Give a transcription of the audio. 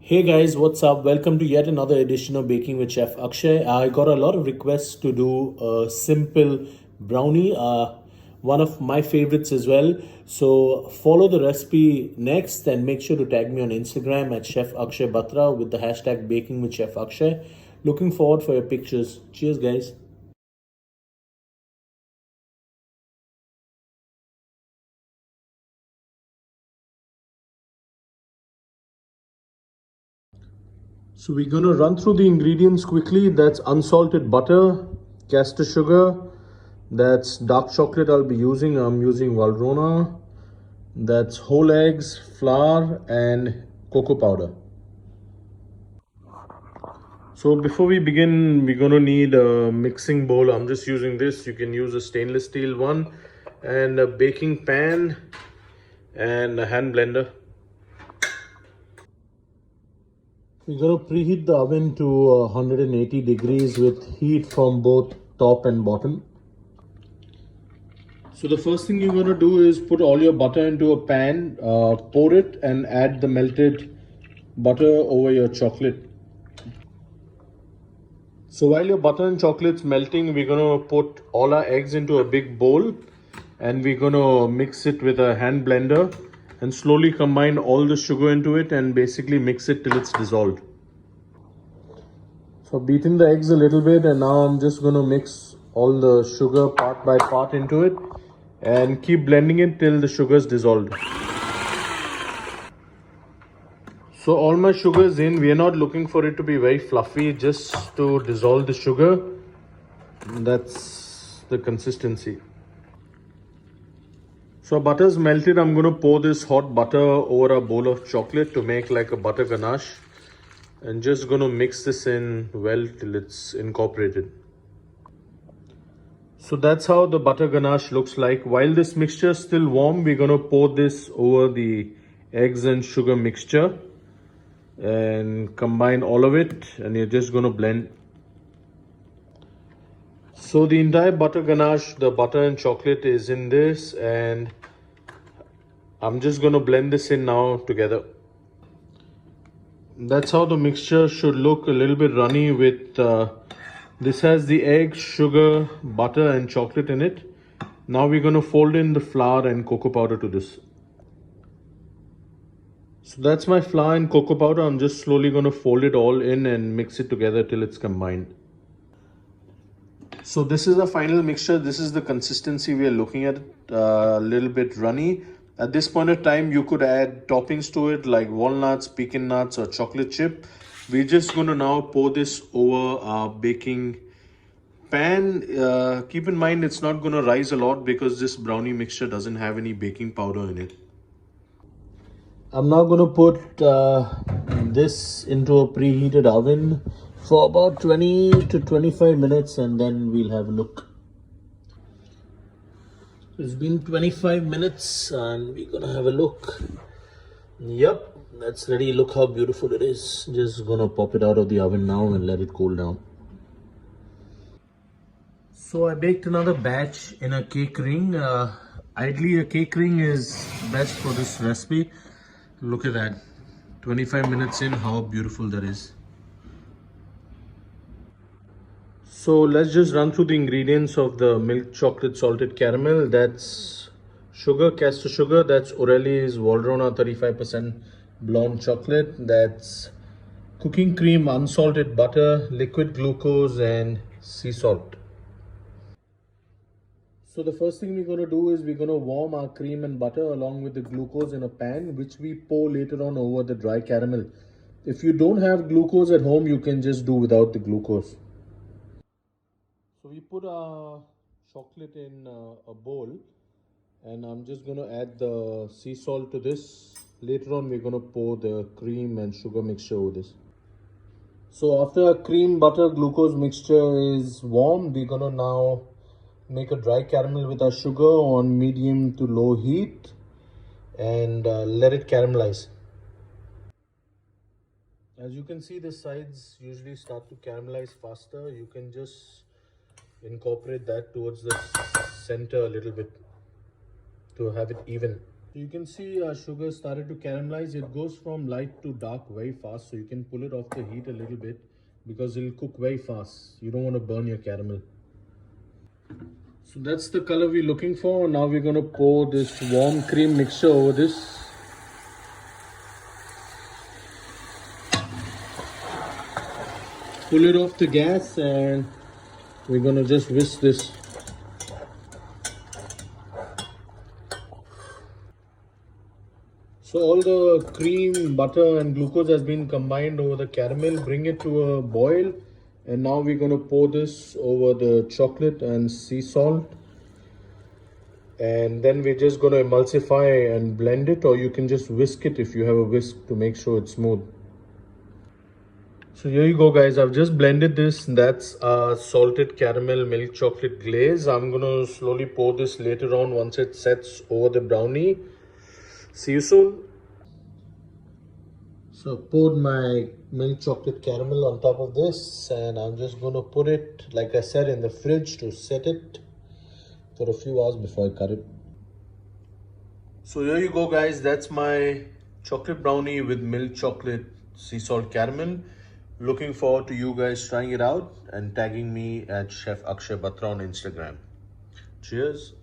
Hey guys, what's up? Welcome to yet another edition of Baking with Chef Akshay. I got a lot of requests to do a simple brownie, one of my favorites as well. So follow the recipe next and make sure to tag me on Instagram at Chef Akshay Batra with the hashtag Baking with Chef Akshay. Looking forward for your pictures. Cheers, guys. So we're gonna run through the ingredients quickly. That's unsalted butter, castor sugar, that's dark chocolate I'll be using. I'm using Valrhona. That's whole eggs, flour, and cocoa powder. So before we begin, we're gonna need a mixing bowl. I'm just using this. You can use a stainless steel one, and a baking pan, and a hand blender. We're gonna preheat the oven to 180 degrees with heat from both top and bottom. So the first thing you're going to do is put all your butter into a pan, pour it and add the melted butter over your chocolate. So while your butter and chocolate's melting, we're going to put all our eggs into a big bowl and we're going to mix it with a hand blender and slowly combine all the sugar into it and basically mix it till it's dissolved. So beaten the eggs a little bit and now I'm just going to mix all the sugar part by part into it and keep blending it till the sugar is dissolved. So all my sugar is in. We are not looking for it to be very fluffy, just to dissolve the sugar. That's the consistency. So butter is melted. I'm going to pour this hot butter over a bowl of chocolate to make like a butter ganache. And just going to mix this in well till it's incorporated. So that's how the butter ganache looks like. While this mixture is still warm, we're going to pour this over the eggs and sugar mixture and combine all of it, and you're just going to blend. So the entire butter ganache, the butter and chocolate is in this, and I'm just going to blend this in now together. That's how the mixture should look, a little bit runny with this has the egg, sugar, butter and chocolate in it. Now we're going to fold in the flour and cocoa powder to this. So that's my flour and cocoa powder. I'm just slowly going to fold it all in and mix it together till it's combined. So this is the final mixture. This is the consistency we are looking at, a little bit runny. At this point of time, you could add toppings to it like walnuts, pecan nuts or chocolate chip. We're just going to now pour this over our baking pan. Keep in mind it's not going to rise a lot because this brownie mixture doesn't have any baking powder in it. I'm now going to put this into a preheated oven for about 20 to 25 minutes and then we'll have a look. It's been 25 minutes and we're gonna have a look. Yep, that's ready. Look how beautiful it is. Just gonna pop it out of the oven now and let it cool down. So I baked another batch in a cake ring. Ideally a cake ring is best for this recipe. Look at that. 25 minutes in, how beautiful that is. So let's just run through the ingredients of the milk chocolate salted caramel. That's sugar, castor sugar. That's Orelli's Valrhona 35% blonde chocolate. That's cooking cream, unsalted butter, liquid glucose and sea salt. So the first thing we're going to do is we're going to warm our cream and butter along with the glucose in a pan, which we pour later on over the dry caramel. If you don't have glucose at home, you can just do without the glucose. So we put our chocolate in a bowl and I'm just going to add the sea salt to this. Later on we're going to pour the cream and sugar mixture over this. So after our cream butter glucose mixture is warm, we're going to now make a dry caramel with our sugar on medium to low heat and let it caramelize. As you can see, the sides usually start to caramelize faster. You can just incorporate that towards the center a little bit to have it even. You can see sugar started to caramelize. It goes from light to dark very fast, so you can pull it off the heat a little bit because it'll cook very fast. You don't want to burn your caramel. So that's the color we're looking for. Now we're going to pour this warm cream mixture over this. Pull it off the gas and we're going to just whisk this. So all the cream, butter and glucose has been combined over the caramel. Bring it to a boil. And now we're going to pour this over the chocolate and sea salt. And then we're just going to emulsify and blend it, or you can just whisk it if you have a whisk to make sure it's smooth. So here you go guys, I've just blended this. That's salted caramel milk chocolate glaze. I'm going to slowly pour this later on once it sets over the brownie. See you soon. So poured my milk chocolate caramel on top of this, and I'm just going to put it, like I said, in the fridge to set it for a few hours before I cut it. So here you go guys, that's my chocolate brownie with milk chocolate sea salt caramel. Looking forward to you guys trying it out and tagging me at Chef Akshay Batra on Instagram. Cheers.